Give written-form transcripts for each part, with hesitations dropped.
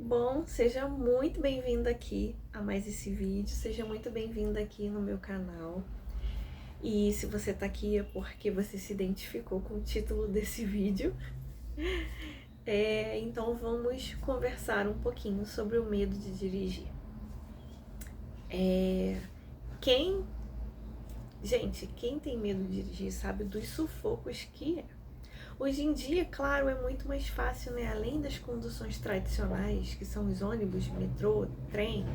Bom, seja muito bem-vindo aqui a mais esse vídeo, seja muito bem-vindo aqui no meu canal. E se você tá aqui é porque você se identificou com o título desse vídeo. Então vamos conversar um pouquinho sobre o medo de dirigir. Quem, quem tem medo de dirigir sabe dos sufocos que é. Hoje em dia, claro, é muito mais fácil, né? Além das conduções tradicionais, que são os ônibus, metrô, trem,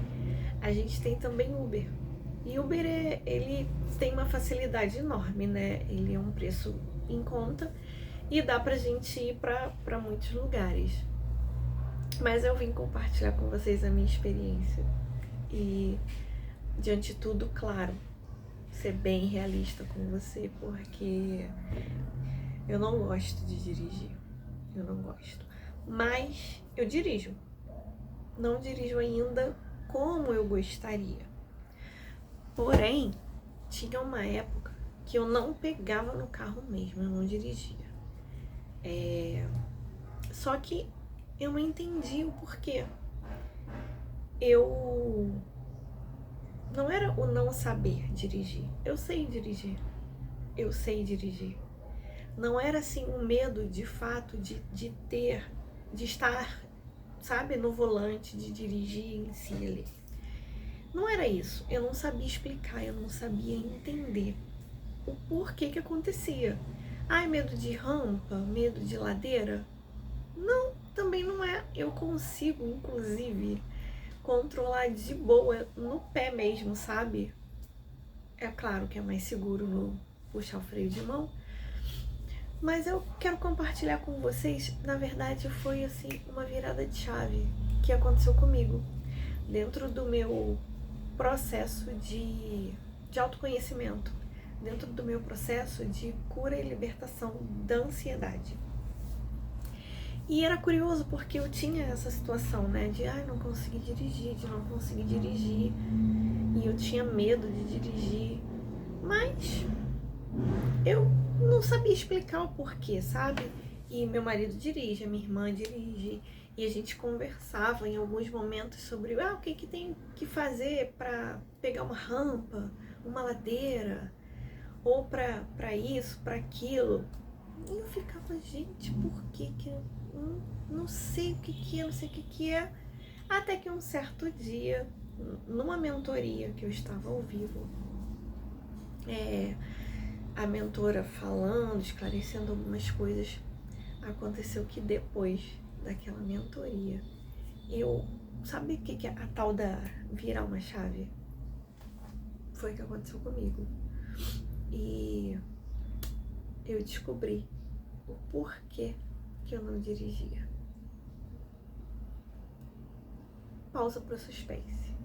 a gente tem também Uber. E Uber, ele tem uma facilidade enorme, né? Ele é um preço em conta e dá pra gente ir pra muitos lugares. Mas eu vim compartilhar com vocês a minha experiência. E, diante de tudo, claro, ser bem realista com você, porque eu não gosto de dirigir. Eu não gosto. Mas eu dirijo. Não dirijo ainda como eu gostaria. Porém, tinha uma época que eu não pegava no carro mesmo, eu não dirigia. Só que eu não entendi o porquê. Eu não era o não saber dirigir. Eu sei dirigir. Eu sei dirigir. Não era assim um medo de fato de estar, sabe, no volante, de dirigir em si ali. Não era isso. Eu não sabia explicar, eu não sabia entender o porquê que acontecia. Ai, medo de rampa, medo de ladeira? Não, também não é. Eu consigo, inclusive, controlar de boa no pé mesmo, sabe? É claro que é mais seguro no puxar o freio de mão, mas eu quero compartilhar com vocês, na verdade foi assim uma virada de chave que aconteceu comigo dentro do meu processo de autoconhecimento, dentro do meu processo de cura e libertação da ansiedade. E era curioso porque eu tinha essa situação, né, de não consegui dirigir, de não conseguir dirigir, e eu tinha medo de dirigir, mas eu não sabia explicar o porquê, sabe? E meu marido dirige, a minha irmã dirige, e a gente conversava em alguns momentos sobre o que, que tem que fazer para pegar uma rampa, uma ladeira, ou para isso, para aquilo. E eu ficava, gente, por que que eu não sei o que que é, não sei o que que é. Até que um certo dia, numa mentoria que eu estava ao vivo, a mentora falando, esclarecendo algumas coisas, aconteceu que depois daquela mentoria, sabe o que é a tal da virar uma chave? Foi o que aconteceu comigo. E eu descobri o porquê que eu não dirigia. Pausa para o suspense.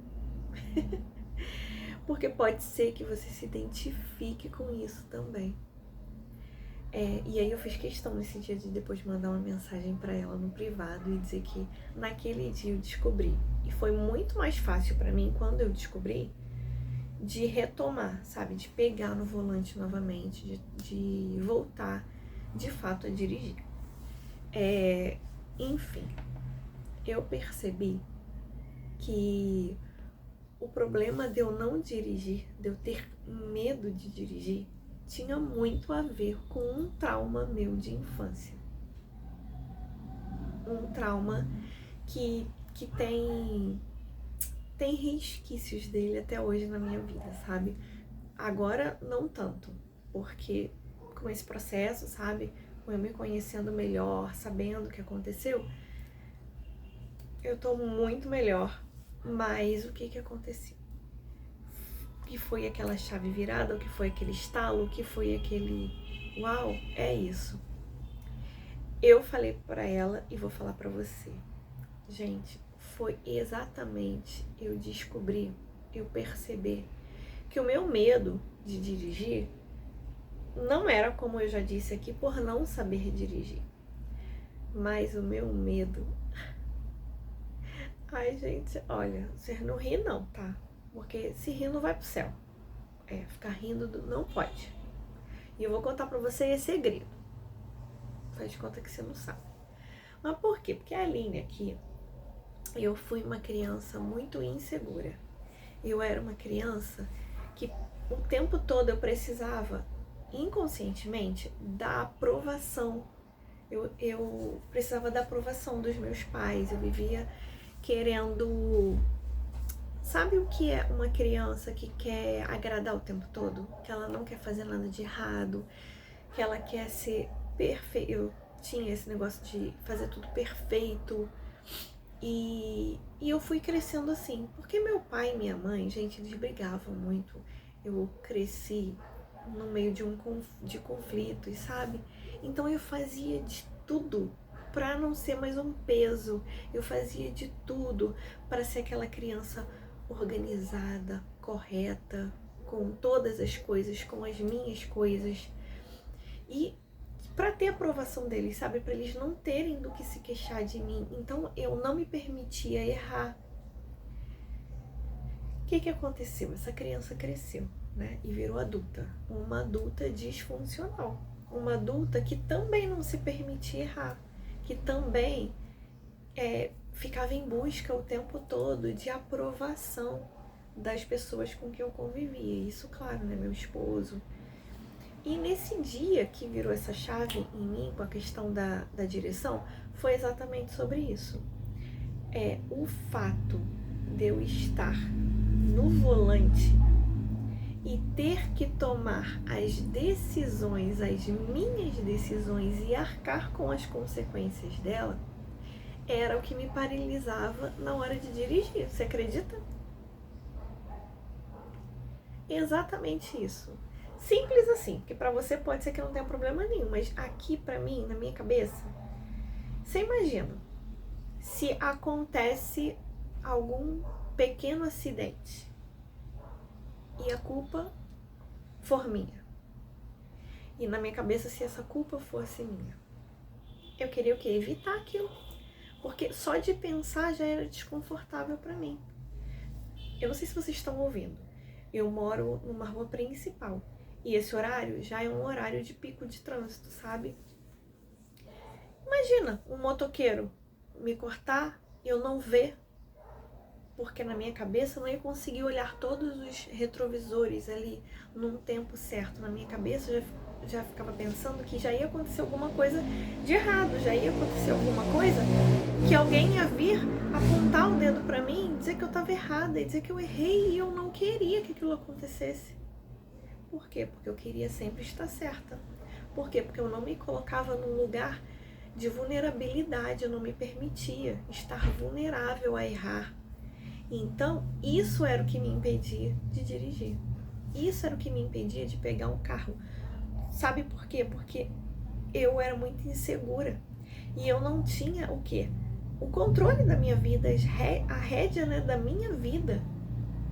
Porque pode ser que você se identifique com isso também. E aí eu fiz questão nesse dia de depois mandar uma mensagem para ela no privado e dizer que naquele dia eu descobri. E foi muito mais fácil para mim quando eu descobri de retomar, sabe? De pegar no volante novamente, de voltar de fato a dirigir. Enfim, eu percebi que o problema de eu não dirigir, de eu ter medo de dirigir, tinha muito a ver com um trauma meu de infância. Um trauma que tem resquícios dele até hoje na minha vida, sabe? Agora não tanto, porque com esse processo, sabe? Com eu me conhecendo melhor, sabendo o que aconteceu, eu tô muito melhor. Mas o que aconteceu? O que foi aquela chave virada? O que foi aquele estalo? O que foi aquele uau, é isso. Eu falei pra ela e vou falar pra você. Gente, foi exatamente eu descobrir, eu perceber que o meu medo de dirigir não era, como eu já disse aqui, por não saber dirigir. Mas o meu medo... Ai, gente, olha, vocês não ri não, tá? Porque se rir não vai pro céu. Ficar rindo não pode. E eu vou contar pra você esse segredo. Faz de conta que você não sabe. Mas por quê? Porque a Aline aqui, eu fui uma criança muito insegura. Eu era uma criança que o tempo todo eu precisava, inconscientemente, da aprovação. Eu precisava da aprovação dos meus pais. Eu vivia querendo... Sabe o que é uma criança que quer agradar o tempo todo? Que ela não quer fazer nada de errado, que ela quer ser perfeita. Eu tinha esse negócio de fazer tudo perfeito. E eu fui crescendo assim, porque meu pai e minha mãe, gente, eles brigavam muito. Eu cresci no meio de conflitos, sabe? Então eu fazia de tudo para não ser mais um peso. Eu fazia de tudo para ser aquela criança organizada, correta, com todas as coisas, com as minhas coisas. E para ter a aprovação deles, sabe? Para eles não terem do que se queixar de mim. Então eu não me permitia errar. O que aconteceu? Essa criança cresceu, né? E virou adulta. Uma adulta disfuncional. Uma adulta que também não se permitia errar. Que também ficava em busca o tempo todo de aprovação das pessoas com quem eu convivia. Isso, claro, né? Meu esposo. E nesse dia que virou essa chave em mim, com a questão da direção, foi exatamente sobre isso. O fato de eu estar no volante e ter que tomar as decisões, as minhas decisões e arcar com as consequências dela, era o que me paralisava na hora de dirigir. Você acredita? Exatamente isso. Simples assim, porque pra você pode ser que não tenha problema nenhum, mas aqui pra mim, na minha cabeça, você imagina, se acontece algum pequeno acidente e a culpa for minha, e na minha cabeça, se essa culpa fosse minha, eu queria o quê? Evitar aquilo, porque só de pensar já era desconfortável pra mim. Eu não sei se vocês estão ouvindo, eu moro numa rua principal, e esse horário já é um horário de pico de trânsito, sabe? Imagina um motoqueiro me cortar e eu não ver, porque na minha cabeça eu não ia conseguir olhar todos os retrovisores ali num tempo certo. Na minha cabeça eu já ficava pensando que já ia acontecer alguma coisa de errado, já ia acontecer alguma coisa que alguém ia vir apontar o dedo pra mim, dizer que eu tava errada e dizer que eu errei e eu não queria que aquilo acontecesse. Por quê? Porque eu queria sempre estar certa. Por quê? Porque eu não me colocava num lugar de vulnerabilidade, eu não me permitia estar vulnerável a errar. Então, isso era o que me impedia de dirigir. Isso era o que me impedia de pegar um carro. Sabe por quê? Porque eu era muito insegura. E eu não tinha o quê? O controle da minha vida, a rédea, né, da minha vida.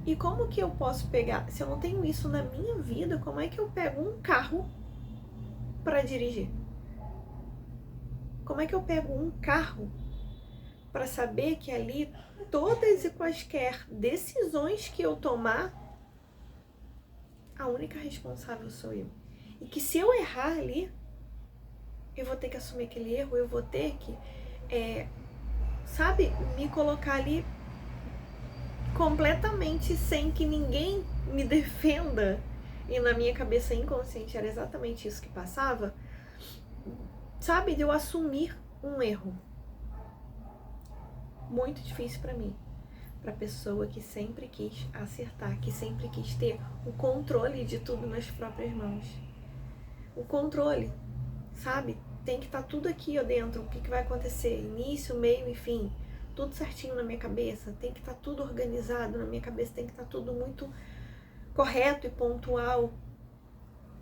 E como que eu posso pegar? Se eu não tenho isso na minha vida, como é que eu pego um carro para dirigir? Como é que eu pego um carro para saber que ali todas e quaisquer decisões que eu tomar, a única responsável sou eu? E que se eu errar ali, eu vou ter que assumir aquele erro, eu vou ter que, me colocar ali completamente sem que ninguém me defenda. E na minha cabeça inconsciente era exatamente isso que passava, sabe, de eu assumir um erro. Muito difícil pra mim, pra pessoa que sempre quis acertar, que sempre quis ter o controle de tudo nas próprias mãos. O controle, sabe, tem que estar tudo aqui ó dentro, o que vai acontecer, início, meio e fim, tudo certinho na minha cabeça, tem que estar tudo organizado na minha cabeça, tem que estar tudo muito correto e pontual.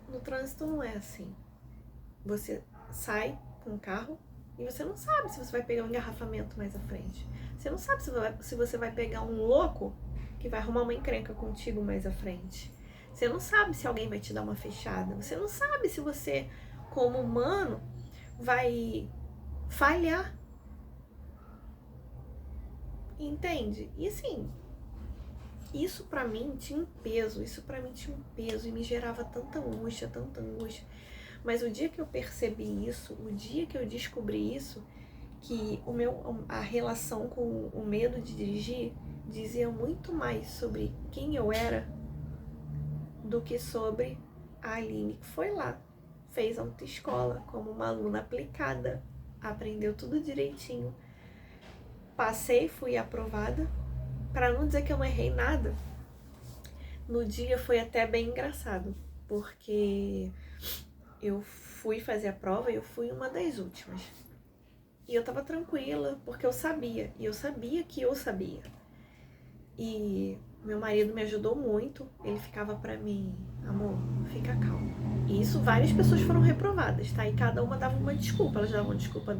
No trânsito não é assim. Você sai com um carro e você não sabe se você vai pegar um engarrafamento mais à frente. Você não sabe se você vai pegar um louco que vai arrumar uma encrenca contigo mais à frente. Você não sabe se alguém vai te dar uma fechada. Você não sabe se você, como humano, vai falhar. Entende? E assim, isso pra mim tinha um peso, e me gerava tanta angústia. Mas o dia que eu percebi isso, o dia que eu descobri isso, que a relação com o medo de dirigir dizia muito mais sobre quem eu era do que sobre a Aline, que foi lá, fez autoescola como uma aluna aplicada, aprendeu tudo direitinho, passei, fui aprovada. Para não dizer que eu não errei nada, no dia foi até bem engraçado, porque eu fui fazer a prova e eu fui uma das últimas. E eu tava tranquila, porque eu sabia, e eu sabia que eu sabia. E meu marido me ajudou muito, ele ficava pra mim, amor, fica calma. E isso várias pessoas foram reprovadas, tá? E cada uma dava uma desculpa, elas davam desculpa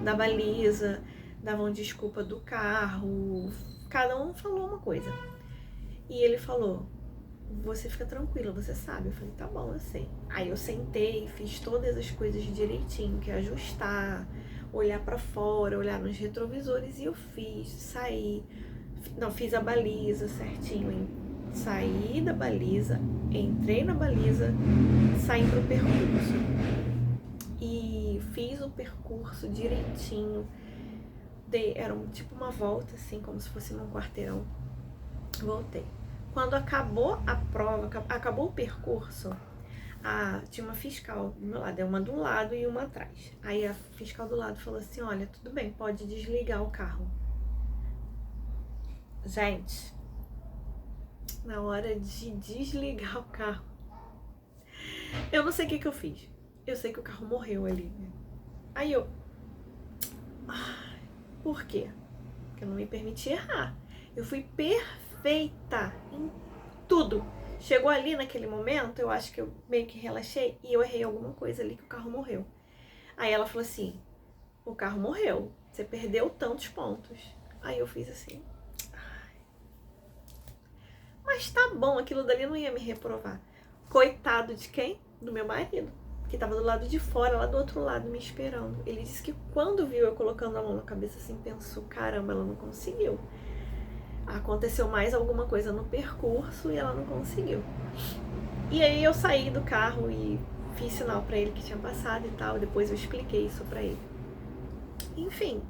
da baliza, davam desculpa do carro, cada um falou uma coisa. E ele falou, você fica tranquila, você sabe. Eu falei, tá bom, eu sei. Aí eu sentei, fiz todas as coisas direitinho, que é ajustar, olhar pra fora, olhar nos retrovisores, e eu saí. Não, fiz a baliza certinho, hein? Saí da baliza, entrei na baliza, saí pro percurso. E fiz o percurso direitinho. Era tipo uma volta, assim, como se fosse num quarteirão. Voltei. Quando acabou a prova, acabou o percurso, tinha uma fiscal do meu lado, uma do lado e uma atrás. Aí a fiscal do lado falou assim, olha, tudo bem, pode desligar o carro. Gente, na hora de desligar o carro, eu não sei o que eu fiz. Eu sei que o carro morreu ali. Aí eu... Por quê? Porque eu não me permiti errar. Eu fui perfeita em tudo. Chegou ali naquele momento, eu acho que eu meio que relaxei e eu errei alguma coisa ali que o carro morreu. Aí ela falou assim, o carro morreu, você perdeu tantos pontos. Aí eu fiz assim, mas tá bom, aquilo dali não ia me reprovar. Coitado de quem? Do meu marido, que tava do lado de fora, lá do outro lado, me esperando. Ele disse que quando viu eu colocando a mão na cabeça assim, pensou, caramba, ela não conseguiu. Aconteceu mais alguma coisa no percurso e ela não conseguiu. E aí eu saí do carro e fiz sinal pra ele que tinha passado e tal, depois eu expliquei isso pra ele. Enfim,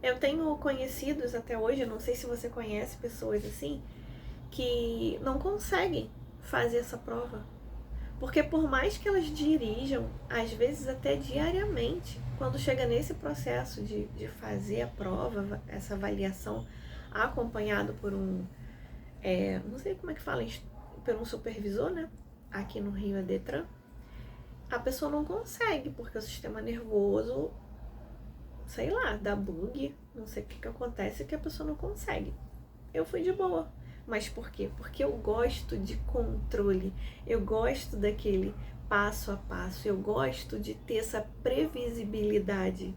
eu tenho conhecidos até hoje, eu não sei se você conhece pessoas assim, que não conseguem fazer essa prova. Porque por mais que elas dirijam, às vezes até diariamente, quando chega nesse processo de fazer a prova, essa avaliação acompanhado por um, não sei como é que fala, por um supervisor, né? Aqui no Rio é Detran, a pessoa não consegue, porque o sistema nervoso, sei lá, dá bug, não sei o que acontece, que a pessoa não consegue. Eu fui de boa. Mas por quê? Porque eu gosto de controle, eu gosto daquele passo a passo, eu gosto de ter essa previsibilidade,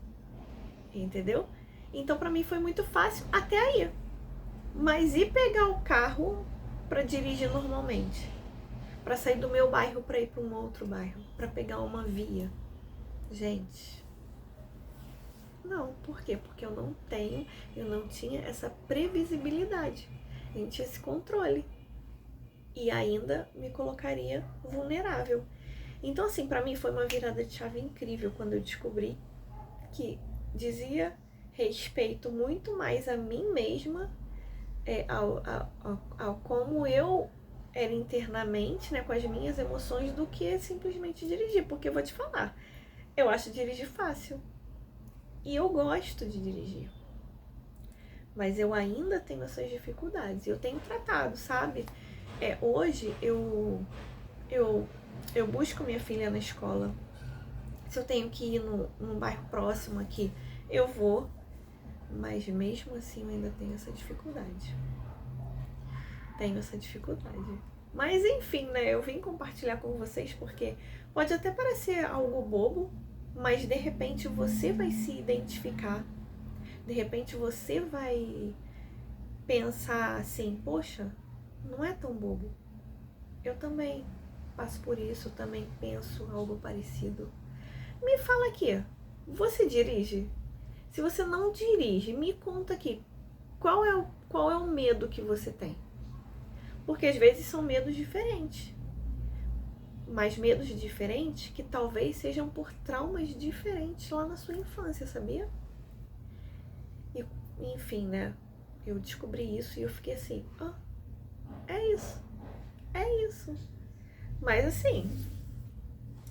entendeu? Então pra mim foi muito fácil até aí. Mas e pegar o carro pra dirigir normalmente? Pra sair do meu bairro pra ir pra um outro bairro, pra pegar uma via? Gente, não, por quê? Porque eu não tinha essa previsibilidade. A gente tinha esse controle. E ainda me colocaria vulnerável. Então, assim, pra mim foi uma virada de chave incrível quando eu descobri que dizia respeito muito mais a mim mesma, ao como eu era internamente, né, com as minhas emoções, do que simplesmente dirigir. Porque eu vou te falar, eu acho dirigir fácil. E eu gosto de dirigir. Mas eu ainda tenho essas dificuldades. Eu tenho tratado, sabe? Hoje eu busco minha filha na escola. Se eu tenho que ir num bairro próximo aqui, eu vou. Mas mesmo assim eu ainda tenho essa dificuldade. Mas enfim, né? Eu vim compartilhar com vocês porque pode até parecer algo bobo, mas de repente você vai se identificar. De repente você vai pensar assim, poxa, não é tão bobo. Eu também passo por isso, também penso algo parecido. Me fala aqui, você dirige? Se você não dirige, me conta aqui, qual é o medo que você tem? Porque às vezes são medos diferentes. mas medos diferentes que talvez sejam por traumas diferentes lá na sua infância, sabia? E, enfim, né? Eu descobri isso e eu fiquei assim, é isso, é isso. Mas assim,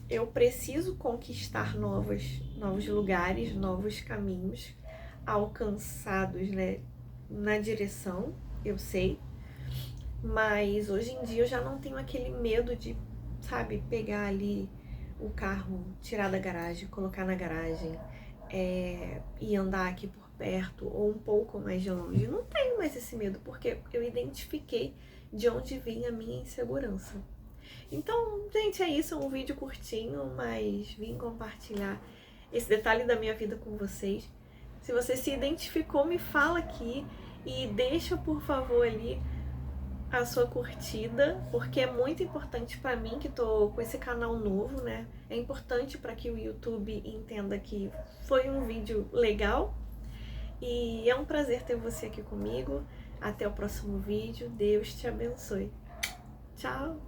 eu preciso conquistar novos lugares, novos caminhos alcançados, né, na direção, eu sei. Mas hoje em dia eu já não tenho aquele medo de, sabe, pegar ali o carro, tirar da garagem, colocar na garagem, e andar aqui por perto ou um pouco mais de longe. Não tenho mais esse medo, porque eu identifiquei de onde vinha a minha insegurança. Então, gente, é isso, é um vídeo curtinho, mas vim compartilhar esse detalhe da minha vida com vocês. Se você se identificou, me fala aqui e deixa, por favor, ali a sua curtida, porque é muito importante para mim que tô com esse canal novo, né? É importante para que o YouTube entenda que foi um vídeo legal. E é um prazer ter você aqui comigo. Até o próximo vídeo. Deus te abençoe. Tchau!